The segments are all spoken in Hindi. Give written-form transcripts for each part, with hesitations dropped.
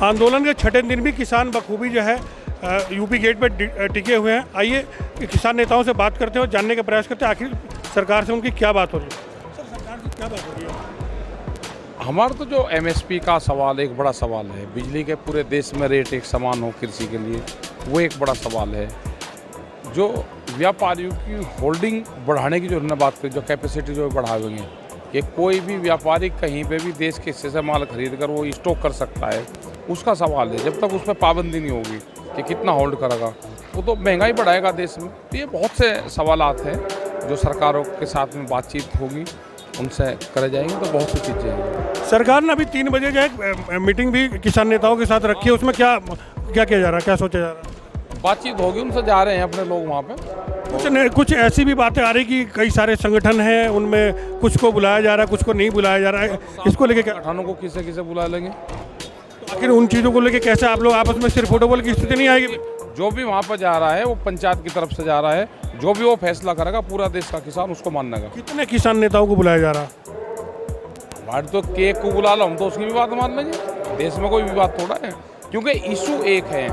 आंदोलन के छठे दिन भी किसान बखूबी जो है यूपी गेट पर टिके हुए हैं। आइए किसान नेताओं से बात करते हैं और जानने का प्रयास करते हैं आखिर सरकार से उनकी क्या बात हो रही है। सर, सरकार से क्या बात हो रही है? हमारा तो जो एमएसपी का सवाल एक बड़ा सवाल है, बिजली के पूरे देश में रेट एक समान हो कृषि के लिए, वो एक बड़ा सवाल है। जो व्यापारियों की होल्डिंग बढ़ाने की जो उन्होंने बात की, जो कैपेसिटी जो बढ़ाएंगे कि कोई भी व्यापारी कहीं पे भी देश के हिस्से से माल खरीद कर वो स्टॉक कर सकता है, उसका सवाल है। जब तक उस पर पाबंदी नहीं होगी कि कितना होल्ड करेगा, वो तो महंगाई बढ़ाएगा देश में। तो ये बहुत से सवालात हैं जो सरकारों के साथ में बातचीत होगी, उनसे करे जाएंगे तो बहुत सी चीज़ें हैं। सरकार ने अभी 3 बजे जो है मीटिंग भी किसान नेताओं के साथ रखी है, उसमें क्या क्या किया जा रहा है, क्या सोचा जा रहा है? बातचीत होगी, उनसे जा रहे हैं अपने लोग वहाँ पे। कुछ ऐसी भी बातें आ रही कि कई सारे संगठन हैं, उनमें कुछ को बुलाया जा रहा है, कुछ को नहीं बुलाया जा रहा है, इसको लेके क्या? संगठनों को किसे किसे बुला लेंगे? आखिर उन चीज़ों को लेके कैसे आप लोग आपस में सिर्फ फुटबॉल की स्थिति नहीं आएगी? जो भी वहाँ पर जा रहा है वो पंचायत की तरफ से जा रहा है, जो भी वो फैसला करेगा पूरा देश का किसान उसको मानेगा। कितने किसान नेताओं को बुलाया जा रहा है? हमारे तो केक को बुला लो, हम तो उसकी भी बात मान लेंगे। देश में कोई भी बात थोड़ा है, क्योंकि इशू एक है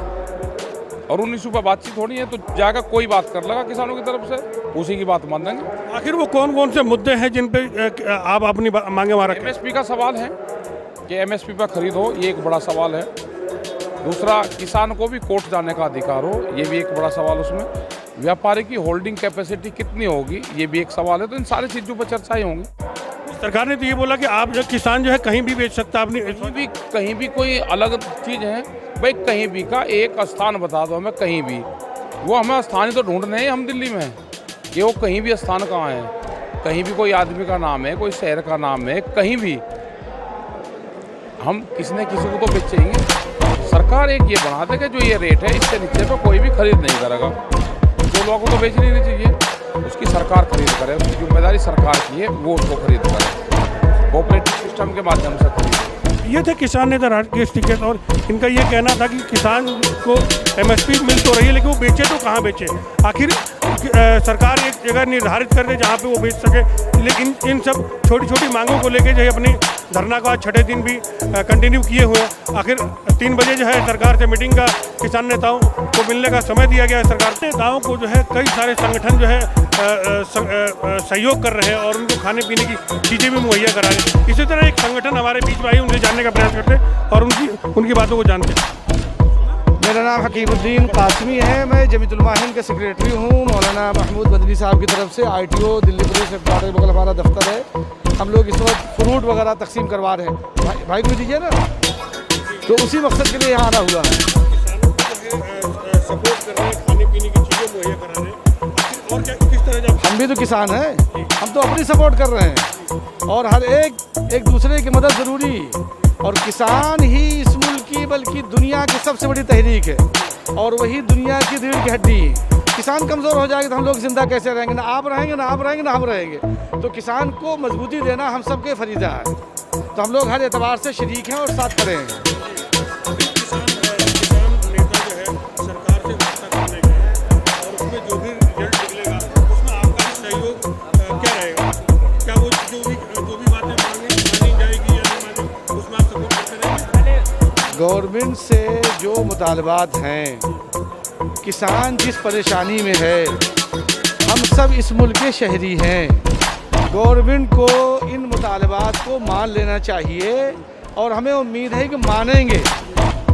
और उन इशू पर बातचीत होनी है, तो जाकर कोई बात कर लेगा किसानों की तरफ से, उसी की बात मान लेंगे। आखिर वो कौन कौन से मुद्दे हैं जिन पे आप अपनी मांगे वहाँ रखें? एमएसपी का सवाल है कि एमएसपी पर खरीद हो, ये एक बड़ा सवाल है। दूसरा, किसान को भी कोर्ट जाने का अधिकार हो, ये भी एक बड़ा सवाल उसमें। व्यापारी की होल्डिंग कैपेसिटी कितनी होगी, ये भी एक सवाल है। तो इन सारी चीज़ों पर चर्चाएं होंगी। सरकार ने तो ये बोला कि आप जो किसान जो है कहीं भी बेच सकता है अपनी। कहीं भी कोई अलग चीज़ है भाई, कहीं भी का एक स्थान बता दो हमें, कहीं भी। वो हमें स्थान ही तो ढूंढने हैं हम दिल्ली में कि वो कहीं भी स्थान कहाँ है। कहीं भी कोई आदमी का नाम है, कोई शहर का नाम है, कहीं भी हम किसी न किसी को तो बेचेंगे। सरकार एक ये बना दे कि जो ये रेट है इससे नीचे तो कोई भी खरीद नहीं करेगा। जो लोगों को तो बेचनी नहीं चाहिए, उसकी सरकार खरीद करे, उसकी जिम्मेदारी सरकार की है, वो उसको खरीद करे, कोऑपरेटिव सिस्टम के माध्यम से खरीदे। ये थे किसान नेता राकेश टिकैत और इनका ये कहना था कि किसान को एमएसपी मिल तो रही है, लेकिन वो बेचे तो कहाँ बेचे। आखिर सरकार एक जगह निर्धारित कर दे जहाँ पे वो बेच सके, लेकिन इन सब छोटी छोटी मांगों को लेके जो है अपनी धरना का छठे दिन भी कंटिन्यू किए हुए हैं। आखिर 3 बजे जो है सरकार से मीटिंग का किसान नेताओं को मिलने का समय दिया गया है। सरकार नेताओं को जो है कई सारे संगठन जो है सहयोग कर रहे हैं और उनको खाने पीने की चीज़ें भी मुहैया करा रहे हैं। इसी तरह एक संगठन हमारे बीच में आई, उनसे जानने का प्रयास करते हैं और उनकी बातों को जानते हैं। मेरा नाम हकीमुद्दीन कासमी है, मैं जमीयतुल उलमा हिंद के सेक्रेटरी हूँ। मौलाना महमूद बदरी साहब की तरफ से आईटीओ दिल्ली प्रदेश हेडक्वार्टर के बगल हमारा दफ्तर है। हम लोग इस वक्त फ्रूट वगैरह तकसीम करवा रहे हैं। भाई को दीजिए ना, तो उसी मकसद के लिए यहाँ आना हुआ है। सपोर्ट कर रहे हैं, खाने पीने की चीज़ें मुहैया करा रहे हैं, और क्या किस तरह? हम भी तो किसान हैं, हम तो अपनी सपोर्ट कर रहे हैं और हर एक दूसरे की मदद ज़रूरी। और किसान ही इस मुल्क की बल्कि दुनिया की सबसे बड़ी तहरीक है और वही दुनिया की रीढ़ की हड्डी है। किसान कमज़ोर हो जाएगा तो हम लोग जिंदा कैसे रहेंगे? ना आप रहेंगे, ना आप रहेंगे, ना हम रहेंगे। तो किसान को मजबूती देना हम सबके फरीज़ा है। तो हम लोग हर एतबार से शरीक हैं और साथ खड़े हैं। किसान नेता जो है सरकार से वास्ता करने गए और उसमें जो भी रिजल्ट निकलेगा उसमें आपका सहयोग क्या रहेगा? क्या वो जो भी बातें मानी जाएगी या नहीं मानी, उसमें आप सपोर्ट करते रहेंगे? गवर्नमेंट से जो मुतालबात हैं, किसान जिस परेशानी में है, हम सब इस मुल्क के शहरी हैं। गवर्नमेंट को इन मुतालबात को मान लेना चाहिए और हमें उम्मीद है कि मानेंगे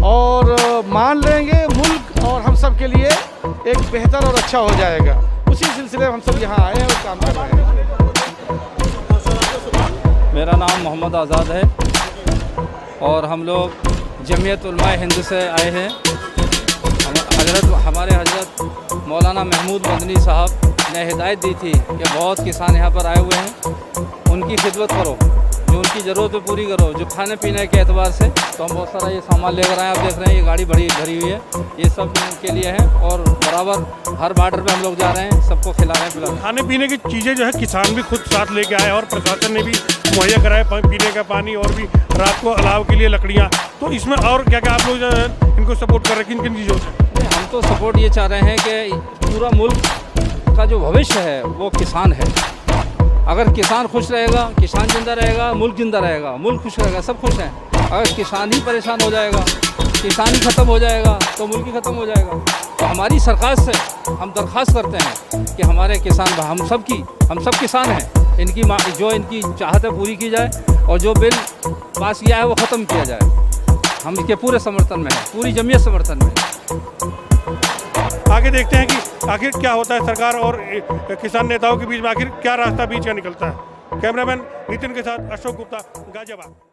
और मान लेंगे। मुल्क और हम सब के लिए एक बेहतर और अच्छा हो जाएगा। उसी सिलसिले में हम सब यहाँ आए हैं और काम कर रहे हैं। मेरा नाम मोहम्मद आज़ाद है और हम लोग जमीयतुल उलमा हिंद से आए हैं। हमारे हजरत मौलाना महमूद बदनी साहब ने हिदायत दी थी कि बहुत किसान यहाँ पर आए हुए हैं, उनकी खिदमत करो, जो उनकी ज़रूरत पूरी करो। जो खाने पीने के एतबार से तो हम बहुत सारा ये सामान लेकर आए। आप देख रहे हैं ये गाड़ी बड़ी भरी हुई है, ये सब के लिए है और बराबर हर बॉर्डर पे हम लोग जा रहे हैं, सबको खिला रहे हैं, पिला रहे हैं। खाने पीने की चीज़ें जो है किसान भी खुद साथ लेके आए और प्रशासन ने भी मुहैया कराए, पीने का पानी और भी रात को अलाव के लिए लकड़ियाँ। तो इसमें और क्या क्या आप लोग जो है इनको सपोर्ट कर रहे हैं, किन किन चीज़ों से? हम तो सपोर्ट ये चाह रहे हैं कि पूरा मुल्क का जो भविष्य है वो किसान है। अगर किसान खुश रहेगा, किसान जिंदा रहेगा, मुल्क जिंदा रहेगा, मुल्क खुश रहेगा, सब खुश हैं। अगर किसान ही परेशान हो जाएगा किसान ही ख़त्म हो जाएगा तो मुल्क ही ख़त्म हो जाएगा। तो हमारी सरकार से हम दरख्वास्त करते हैं कि हमारे किसान हम सब किसान हैं, इनकी जो इनकी चाहत है पूरी की जाए और जो बिल पास किया है वो ख़त्म किया जाए। हम इसके पूरे समर्थन में हैं, पूरी जमीयत समर्थन में है। आगे देखते हैं कि आखिर क्या होता है सरकार और किसान नेताओं के बीच में, आखिर क्या रास्ता बीच का निकलता है। कैमरामैन नितिन के साथ अशोक गुप्ता, गाजियाबाद।